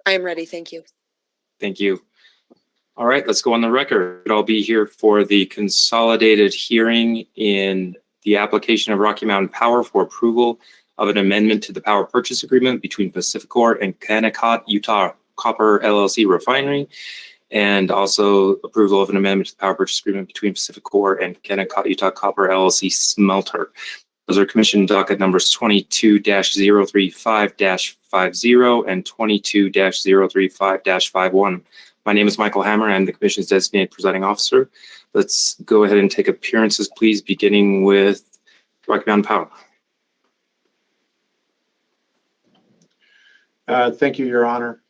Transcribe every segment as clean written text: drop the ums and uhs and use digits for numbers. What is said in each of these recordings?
I am ready, thank you. Thank you. All right, let's go on the record. I'll be here for the consolidated hearing in the application of Rocky Mountain Power for approval of an amendment to the power purchase agreement between PacifiCorp and Kennecott, Utah Copper LLC Refinery, and also approval of an amendment to the power purchase agreement between PacifiCorp and Kennecott, Utah Copper LLC Smelter. Those are commission docket numbers 22-035-50 and 22-035-51. My name is Michael Hammer. I'm the commission's designated presiding officer. Let's go ahead and take appearances, please, beginning with Rocky Mountain Power. Thank you, Your Honor.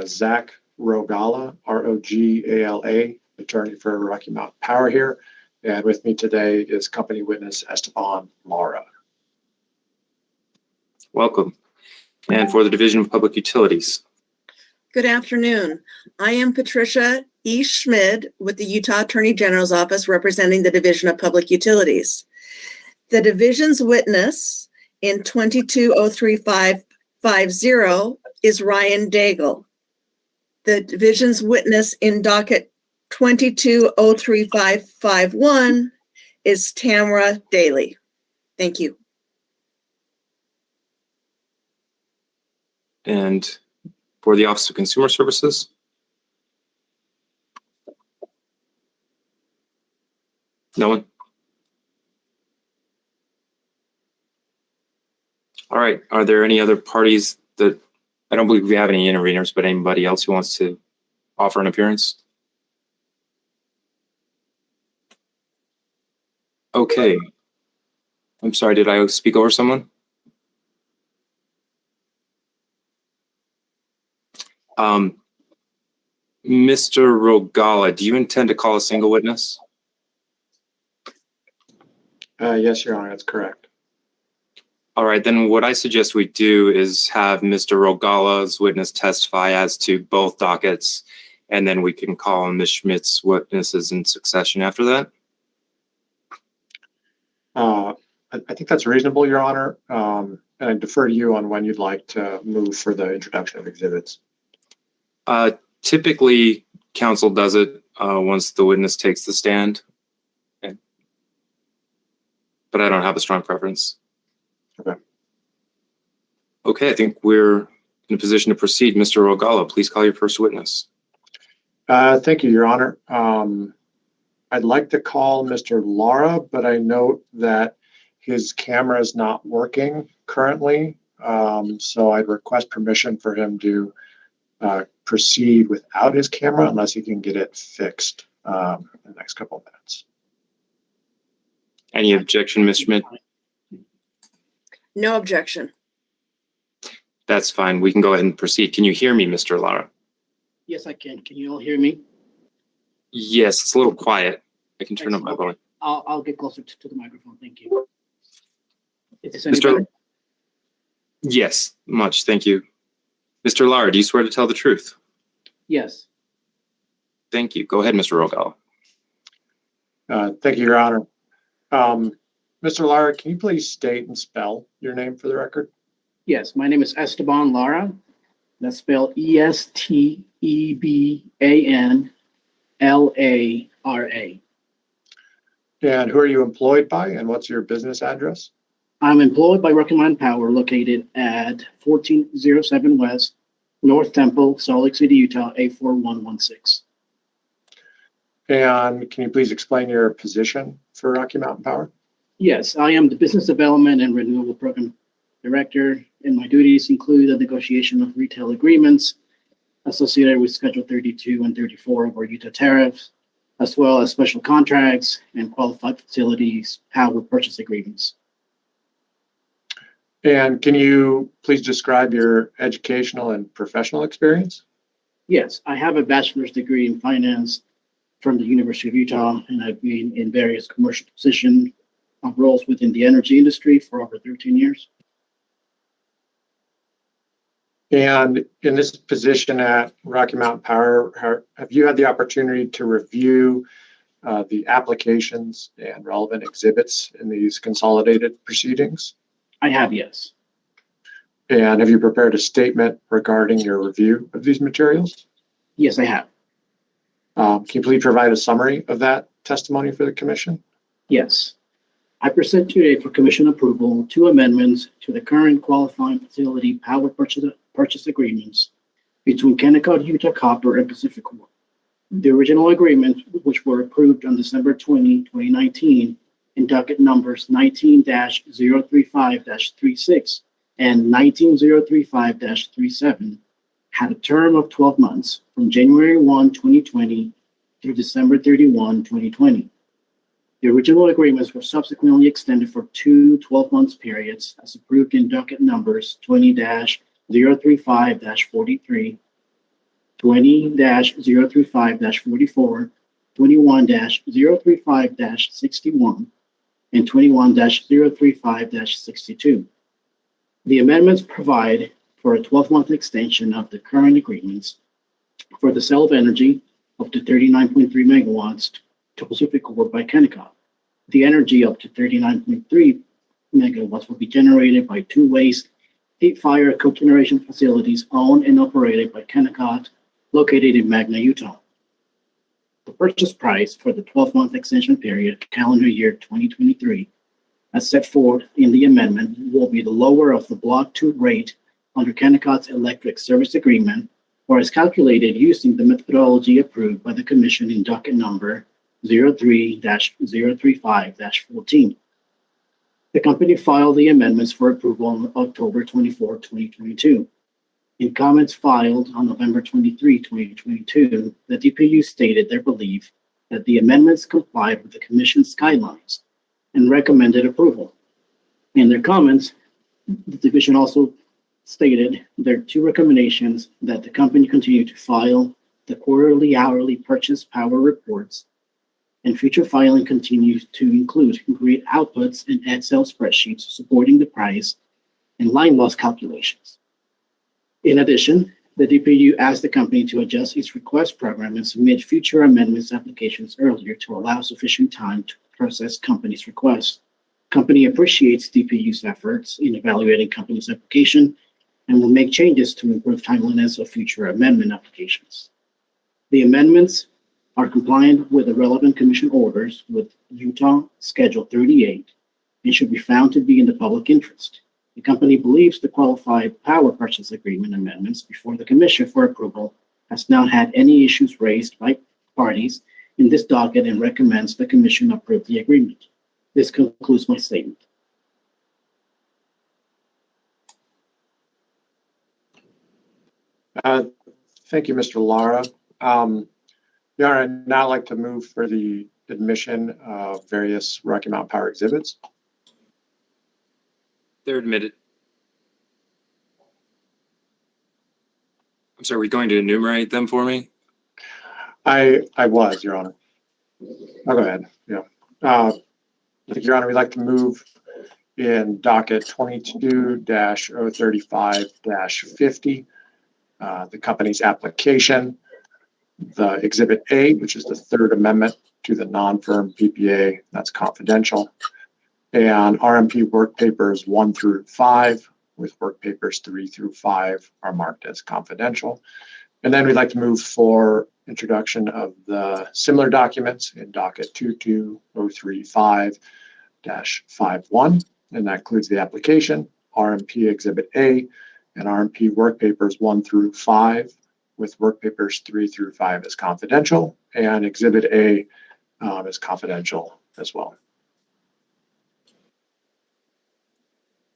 Zach Rogala, R-O-G-A-L-A, attorney for Rocky Mountain Power here. And with me today is company witness Esteban Lara. Welcome. And for the Division of Public Utilities. Good afternoon. I am Patricia E. Schmid with the Utah Attorney General's Office representing the Division of Public Utilities. The division's witness in 22-035-50 is Ryan Daigle. The division's witness in docket 22-035-51 is Tamara Daly. Thank you. And for the Office of Consumer Services. No one? All right. Are there any other parties that, I don't believe we have any interveners, but anybody else who wants to offer an appearance? Okay. I'm sorry, did I speak over someone? Mr. Rogala, do you intend to call a single witness? Yes, Your Honor, that's correct. All right, then what I suggest we do is have Mr. Rogala's witness testify as to both dockets, and then we can call on Ms. Schmidt's witnesses in succession after that. I think that's reasonable, Your Honor. And I defer to you on when you'd like to move for the introduction of exhibits. Typically, counsel does it once the witness takes the stand. Okay. But I don't have a strong preference. Okay. Okay, I think we're in a position to proceed. Mr. Rogala, please call your first witness. Thank you, Your Honor. I'd like to call Mr. Lara, but I note that his camera is not working currently. So I'd request permission for him to proceed without his camera unless he can get it fixed in the next couple of minutes. Any objection, Ms. Schmidt? No objection. That's fine. We can go ahead and proceed. Can you hear me, Mr. Lara? Yes, I can. Can you all hear me? Yes, it's a little quiet. I can turn up my volume. I'll get closer to the microphone. Thank you. Is this any Mr. better? Yes, much. Thank you. Mr. Lara, do you swear to tell the truth? Yes. Thank you. Go ahead, Mr. Rogala. Thank you, Your Honor. Mr. Lara, can you please state and spell your name for the record? Yes, my name is Esteban Lara. That's spelled E-S-T-E-B-A-N-L-A-R-A. And who are you employed by, and what's your business address? I'm employed by Rocky Mountain Power, located at 1407 West, North Temple, Salt Lake City, Utah, 84116. And can you please explain your position for Rocky Mountain Power? Yes, I am the Business Development and Renewable Program Director, and my duties include the negotiation of retail agreements associated with Schedule 32 and 34 of our Utah tariffs, as well as special contracts and qualified facilities power purchase agreements. And can you please describe your educational and professional experience? Yes, I have a bachelor's degree in finance from the University of Utah, and I've been in various commercial position roles within the energy industry for over 13 years. And in this position at Rocky Mountain Power, have you had the opportunity to review the applications and relevant exhibits in these consolidated proceedings? I have, yes. And have you prepared a statement regarding your review of these materials? Yes, I have. Can you please provide a summary of that testimony for the commission? Yes. I present today for commission approval 2 amendments to the current qualifying facility power purchase agreements between Kennecott, Utah Copper, and PacifiCorp. The original agreements, which were approved on December 20, 2019, in docket numbers 19-035-36 and 19-035-37, had a term of 12 months from January 1, 2020 through December 31, 2020. The original agreements were subsequently extended for 2 12-month periods as approved in docket numbers 20-035-43, 20-035-44, 21-035-61, and 21-035-62. The amendments provide for a 12-month extension of the current agreements for the sale of energy up to 39.3 megawatts to PacifiCorp by Kennecott. The energy up to 39.3 megawatts will be generated by 2 waste heat-fire cogeneration facilities owned and operated by Kennecott, located in Magna, Utah. The purchase price for the 12-month extension period, calendar year 2023, as set forth in the amendment, will be the lower of the Block 2 rate under Kennecott's electric service agreement, or as calculated using the methodology approved by the Commission in docket number 03-035-14. The company filed the amendments for approval on October 24, 2022. In comments filed on November 23, 2022, the DPU stated their belief that the amendments complied with the Commission's guidelines and recommended approval. In their comments, the division also stated their 2 recommendations that the company continue to file the quarterly hourly purchase power reports, and future filing continues to include grid outputs and Excel spreadsheets supporting the price and line loss calculations. In addition, the DPU asked the company to adjust its request program and submit future amendments applications earlier to allow sufficient time to process company's requests. Company appreciates DPU's efforts in evaluating company's application and will make changes to improve timeliness of future amendment applications. The amendments are compliant with the relevant commission orders with Utah Schedule 38 and should be found to be in the public interest. The company believes the qualified power purchase agreement amendments before the commission for approval has not had any issues raised by parties in this docket and recommends the commission approve the agreement. This concludes my statement. Thank you, Mr. Lara. I'd now like to move for the admission of various Rocky Mountain Power exhibits. They're admitted. I'm sorry, are we going to enumerate them for me? I was, Your Honor. I'll go ahead. Yeah. Your Honor, we'd like to move in docket 22-035-50, the company's application, the Exhibit A, which is the 3rd amendment to the non-firm PPA, that's confidential, and RMP work papers 1 through 5, with work papers 3 through 5 are marked as confidential. And then we'd like to move for introduction of the similar documents in docket 22035-51, and that includes the application, RMP Exhibit A, and RMP work papers 1 through 5, with work papers 3 through 5 as confidential, and Exhibit A is confidential as well.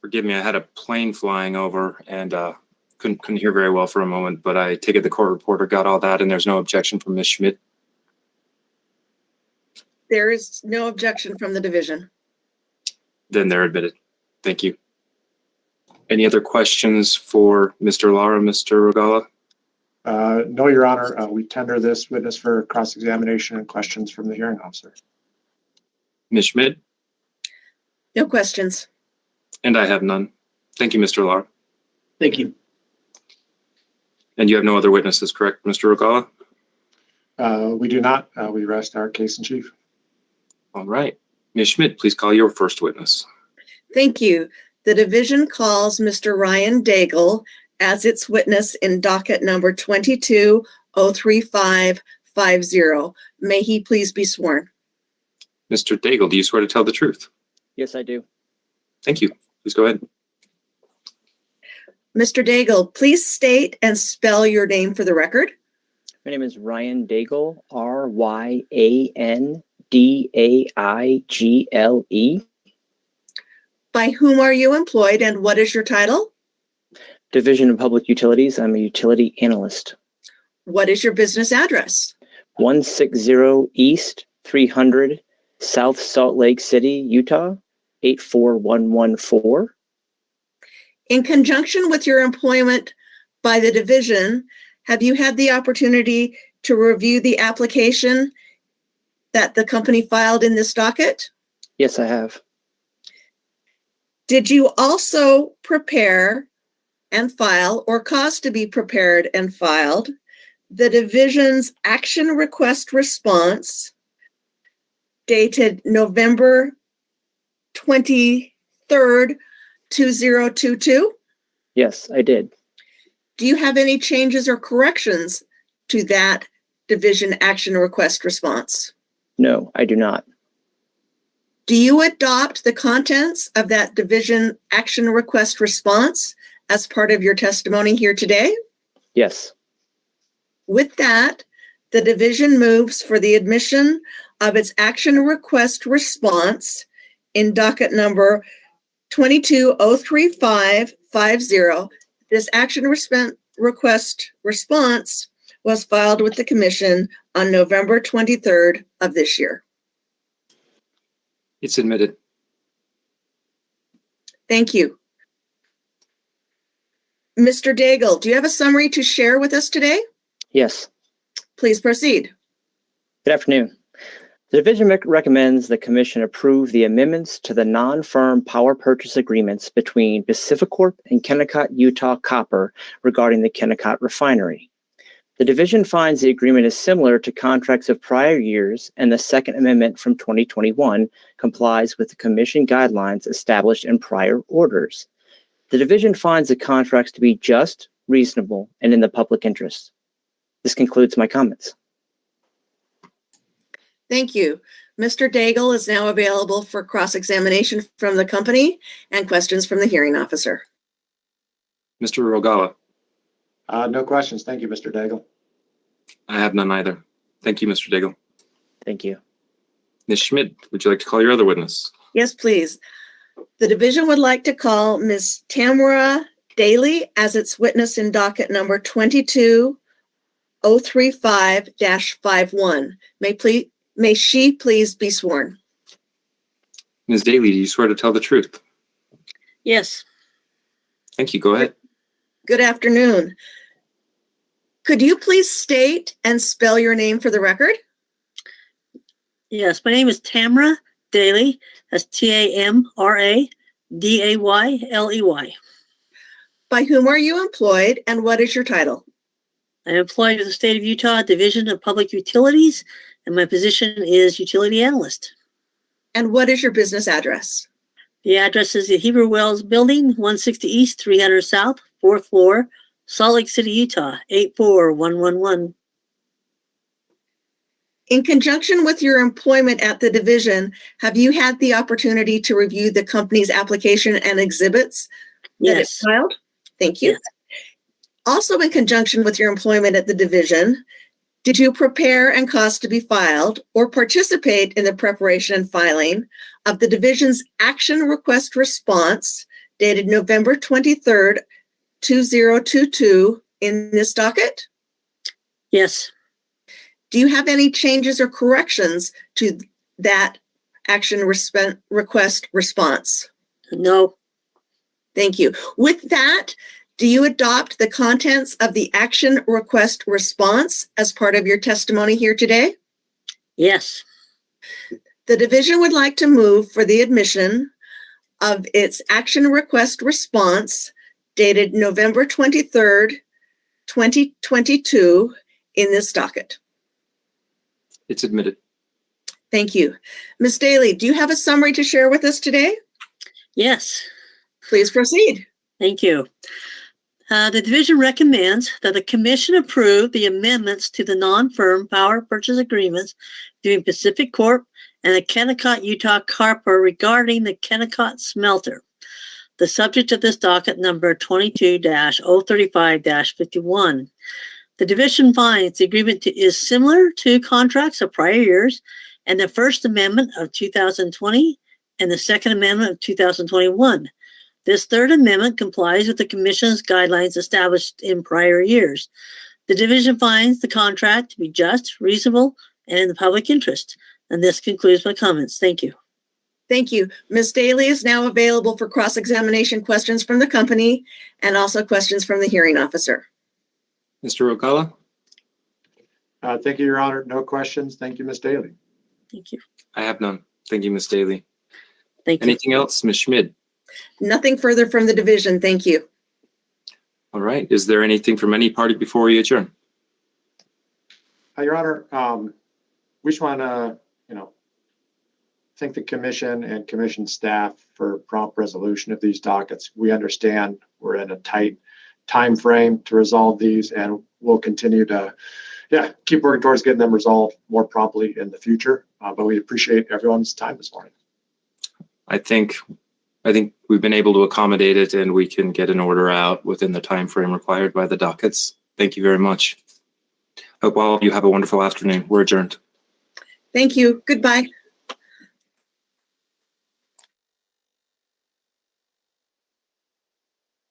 Forgive me, I had a plane flying over and couldn't hear very well for a moment, but I take it the court reporter got all that and there's no objection from Ms. Schmidt. There is no objection from the division. Then they're admitted. Thank you. Any other questions for Mr. Lara, Mr. Regala? No, Your Honor. We tender this witness for cross-examination and questions from the hearing officer. Ms. Schmidt? No questions. And I have none. Thank you, Mr. Lara. Thank you. And you have no other witnesses, correct, Mr. Regala? We do not. We rest our case in chief. All right. Ms. Schmidt, please call your first witness. Thank you. the division calls Mr. Ryan Daigle as its witness in docket number 2203550. May he please be sworn. Mr. Daigle, do you swear to tell the truth? Yes, I do. Thank you. Please go ahead. Mr. Daigle, please state and spell your name for the record. My name is Ryan Daigle, RyanDaigle. By whom are you employed and what is your title? Division of Public Utilities. I'm a utility analyst. What is your business address? 160 East 300 South Salt Lake City, Utah, 84114. In conjunction with your employment by the division, have you had the opportunity to review the application that the company filed in this docket? Yes, I have. Did you also prepare and file, or cause to be prepared and filed, the division's action request response dated November 23rd, 2022? Yes, I did. Do you have any changes or corrections to that division action request response? No, I do not. Do you adopt the contents of that division action request response as part of your testimony here today? Yes. With that, the division moves for the admission of its action request response in docket number 2203550. This action request response was filed with the commission on November 23rd of this year. It's admitted. Thank you. Mr. Daigle, do you have a summary to share with us today? Yes. Please proceed. Good afternoon. The division recommends the commission approve the amendments to the non-firm power purchase agreements between PacifiCorp and Kennecott, Utah Copper regarding the Kennecott Refinery. The division finds the agreement is similar to contracts of prior years, and the second amendment from 2021 complies with the commission guidelines established in prior orders. The division finds the contracts to be just, reasonable, and in the public interest. This concludes my comments. Thank you. Mr. Daigle is now available for cross-examination from the company and questions from the hearing officer. Mr. Rogawa, No questions. Thank you, Mr. Daigle. I have none either. Thank you, Mr. Daigle. Thank you. Ms. Schmidt, would you like to call your other witness? Yes, please. The division would like to call Ms. Tamara Daly as its witness in docket number 22035-51. May she please be sworn. Ms. Daly, do you swear to tell the truth? Yes, Thank you. Go ahead. Good afternoon. Could you please state and spell your name for the record? yes. My name is Tamara Daly. That's TamraDayley. By whom are you employed and what is your title? I'm employed with the State of Utah Division of Public Utilities, and my position is utility analyst. And what is your business address? The address is the Heber Wells Building, 160 East, 300 South, 4th floor, Salt Lake City, Utah, 84111. In conjunction with your employment at the division, have you had the opportunity to review the company's application and exhibits that it Yes, filed? Thank you. Yes. Also, in conjunction with your employment at the division, did you prepare and cause to be filed or participate in the preparation and filing of the division's action request response dated November 23rd, 2022 in this docket? yes, Do you have any changes or corrections to that action request response? no, Thank you. With that, do you adopt the contents of the action request response as part of your testimony here today? yes, The division would like to move for the admission of its action request response dated November 23rd, 2022 in this docket. It's admitted. Thank you. Ms. Daly, do you have a summary to share with us today? yes. Please proceed. Thank you. The division recommends that the commission approve the amendments to the non-firm power purchase agreements between PacifiCorp and the Kennecott, Utah Copper regarding the Kennecott Smelter. The subject of this docket number 22-035-51. The division finds the agreement is similar to contracts of prior years and the First Amendment of 2020 and the Second Amendment of 2021. This Third Amendment complies with the Commission's guidelines established in prior years. The division finds the contract to be just, reasonable, and in the public interest. And this concludes my comments. Thank you. Thank you. Ms. Daly is now available for cross-examination questions from the company and also questions from the hearing officer. Mr. Rocala? Thank you, Your Honor. No questions. Thank you, Ms. Daly. Thank you. I have none. Thank you, Ms. Daly. Thank you. Anything else, Ms. Schmid? Nothing further from the division. Thank you. All right. Is there anything from any party before we adjourn? Your Honor, we just want to, thank the commission and commission staff for prompt resolution of these dockets. We understand we're in a tight time frame to resolve these, and we'll continue to, keep working towards getting them resolved more promptly in the future. But we appreciate everyone's time this morning. I think we've been able to accommodate it, and we can get an order out within the time frame required by the dockets. Thank you very much. Hope all of you have a wonderful afternoon. We're adjourned. Thank you. Goodbye.